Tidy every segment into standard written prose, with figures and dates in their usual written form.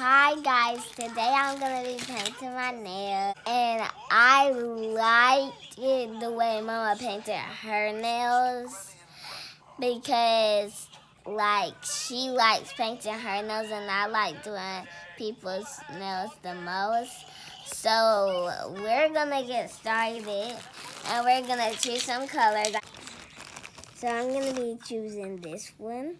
Hi guys, today I'm gonna be painting my nails, and I liked it the way Mama painted her nails because she likes painting her nails and I like doing people's nails the most. So we're gonna get started and we're gonna choose some colors. So I'm gonna be choosing this one.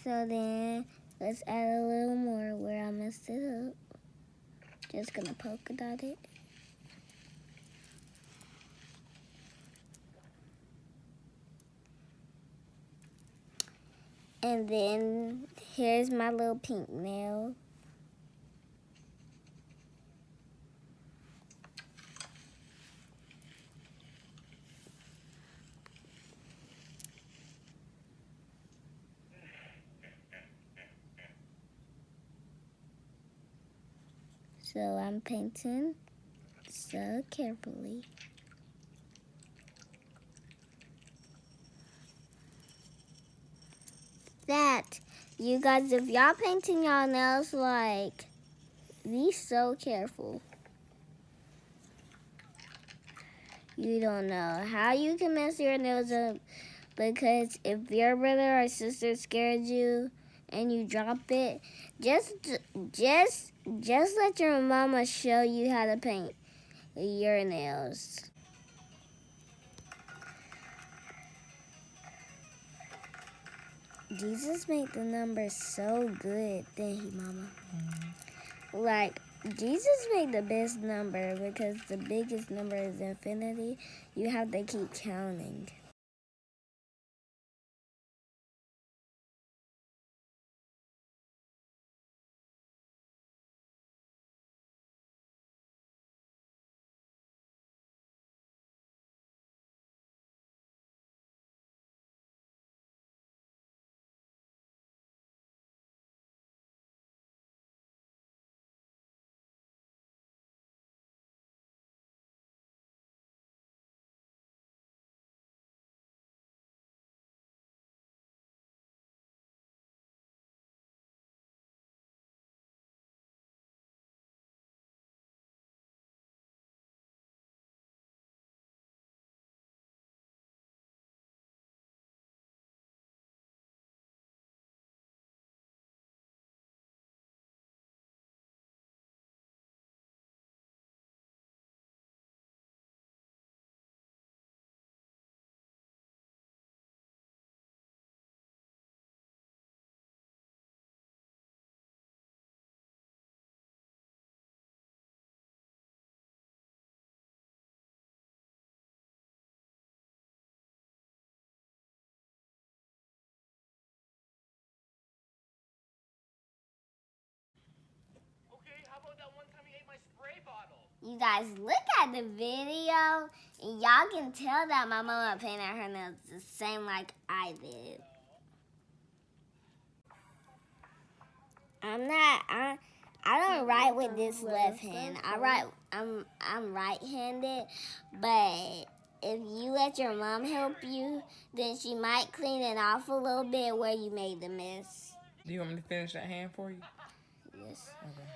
So then let's add a little more where I messed it up. Just gonna polka dot it. And then here's my little pink nail. So I'm painting so carefully. That, you guys, if y'all painting y'all nails, be so careful. You don't know how you can mess your nails up, because if your brother or sister scared you and you drop it, just let your mama show you how to paint your nails. Jesus made the numbers so good, didn't he, Mama? Jesus made the best number because the biggest number is infinity. You have to keep counting. You guys look at the video and y'all can tell that my mama painted her nails the same like I did. I don't write with this left hand. I'm right-handed, but if you let your mom help you, then she might clean it off a little bit where you made the mess. Do you want me to finish that hand for you? Yes. Okay.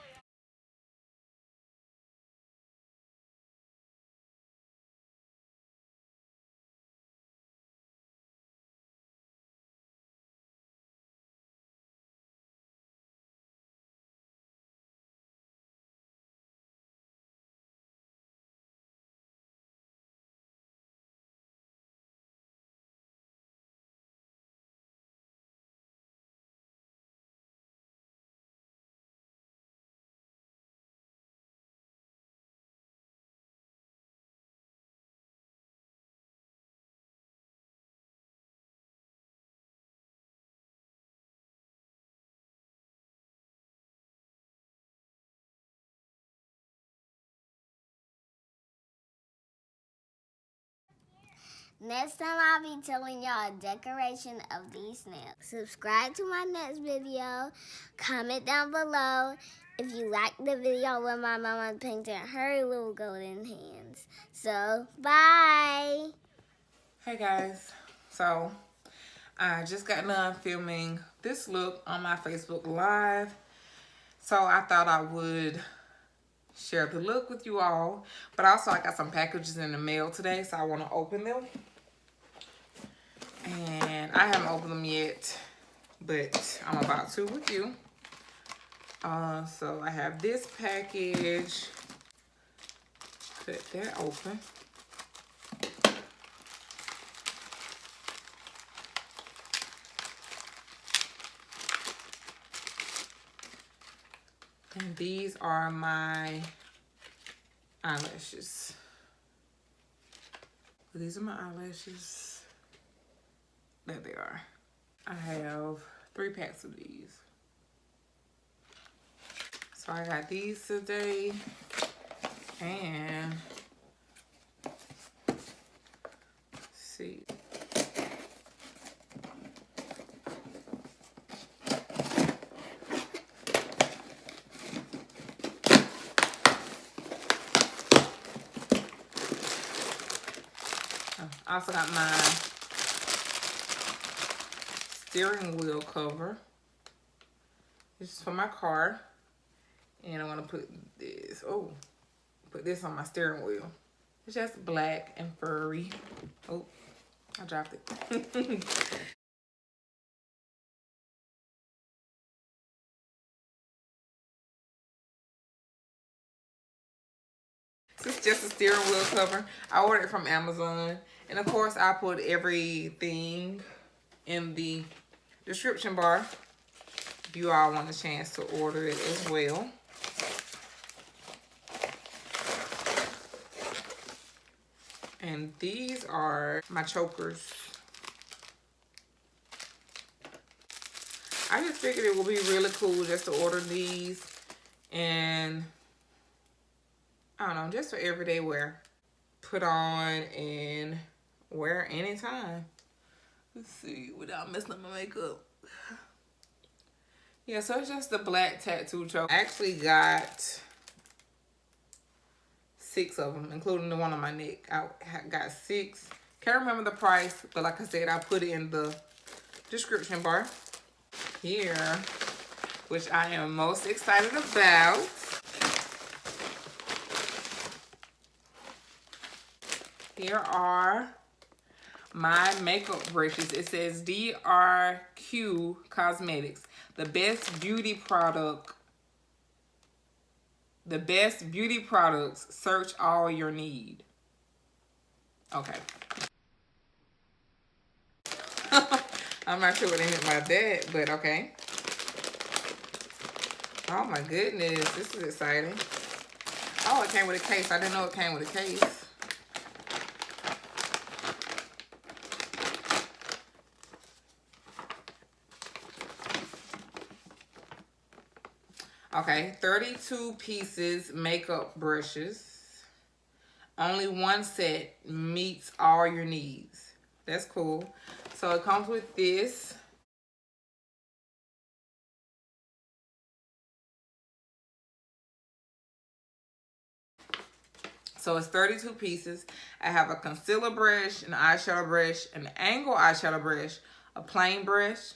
Next time I'll be telling y'all a decoration of these nails. Subscribe to my next video. Comment down below if you like the video where my mama painted her little golden hands. So, bye. Hey guys, so I just got done filming this look on my Facebook Live. So I thought I would share the look with you all. But also I got some packages in the mail today, so I want to open them. And I haven't opened them yet, but I'm about to with you. So I have this package. Cut that open. And these are my eyelashes. These are my eyelashes. There they are. I have 3 packs of these. So I got these today. And let's see. I also got my steering wheel cover. This is for my car. And I want to put this, put this on my steering wheel. It's just black and furry. Oh, I dropped it. This is just a steering wheel cover. I ordered it from Amazon. And of course, I put everything in the description bar if you all want a chance to order it as well. And these are my chokers. I just figured it would be really cool just to order these. And I don't know, just for everyday wear. Put on and wear anytime. Let's see, without messing up my makeup. Yeah, so it's just the black tattoo choker. I actually got 6 of them, including the one on my neck. I got 6. Can't remember the price, but like I said, I put it in the description bar. Here, which I am most excited about. Here are my makeup brushes. It says DRQ Cosmetics. The best beauty product. The best beauty products. Search all your need. Okay. I'm not sure what they meant by that, but okay. Oh my goodness, this is exciting. Oh, it came with a case. I didn't know it came with a case. Okay, 32 pieces makeup brushes. Only one set meets all your needs. That's cool. So it comes with this. So it's 32 pieces. I have a concealer brush, an eyeshadow brush, an angle eyeshadow brush, a plain brush,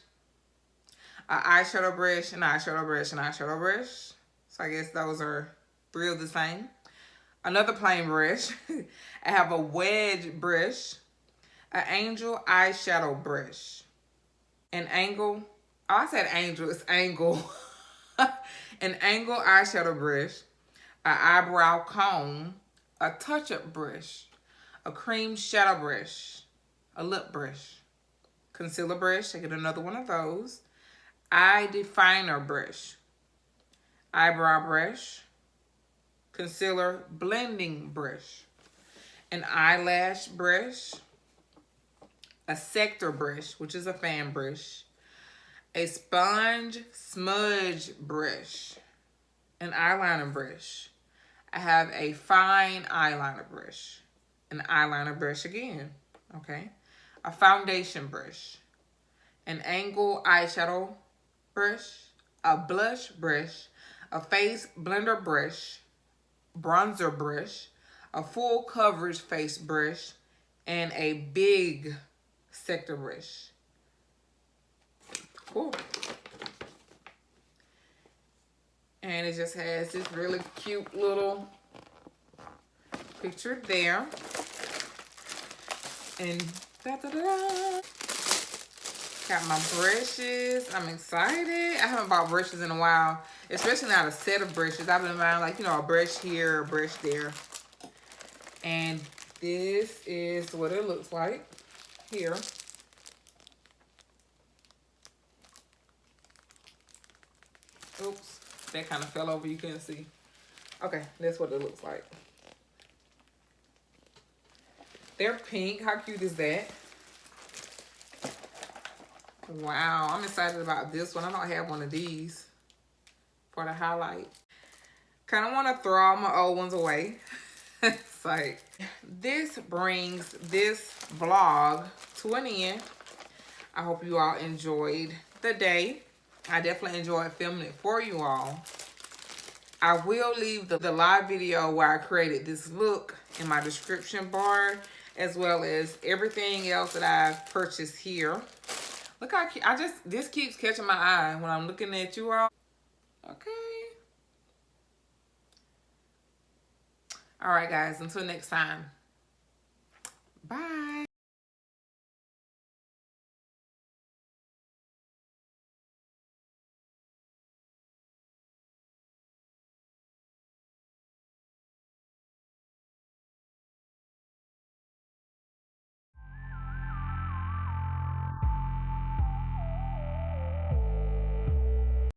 an eyeshadow brush, an eyeshadow brush, an eyeshadow brush. So I guess those are 3 of the same. Another plain brush. I have a wedge brush, an angel eyeshadow brush, an angle, oh, I said angel, it's angle. An angle eyeshadow brush, an eyebrow comb, a touch-up brush, a cream shadow brush, a lip brush, concealer brush, I get another one of those, eye definer brush, eyebrow brush, concealer blending brush, an eyelash brush, a sector brush, which is a fan brush, a sponge smudge brush, an eyeliner brush. I have a fine eyeliner brush, an eyeliner brush again, Okay. A foundation brush. An angle eyeshadow brush. A blush brush. A face blender brush. Bronzer brush. A full coverage face brush. And a big sector brush. Cool. And it just has this really cute little picture there. And da-da-da. Got my brushes. I'm excited. I haven't bought brushes in a while, especially not a set of brushes. I've been buying, like, you know, a brush here, a brush there. And this is what it looks like here. Oops, that kind of fell over. You couldn't see. Okay, that's what it looks like. They're pink. How cute is that? Wow, I'm excited about this one. I don't have one of these for the highlight. Kind of want to throw all my old ones away. It's like, this brings this vlog to an end. I hope you all enjoyed the day. I definitely enjoyed filming it for you all. I will leave the live video where I created this look in my description bar, as well as everything else that I've purchased here. Look how cute. This keeps catching my eye when I'm looking at you all. Okay. All right, guys. Until next time. Bye.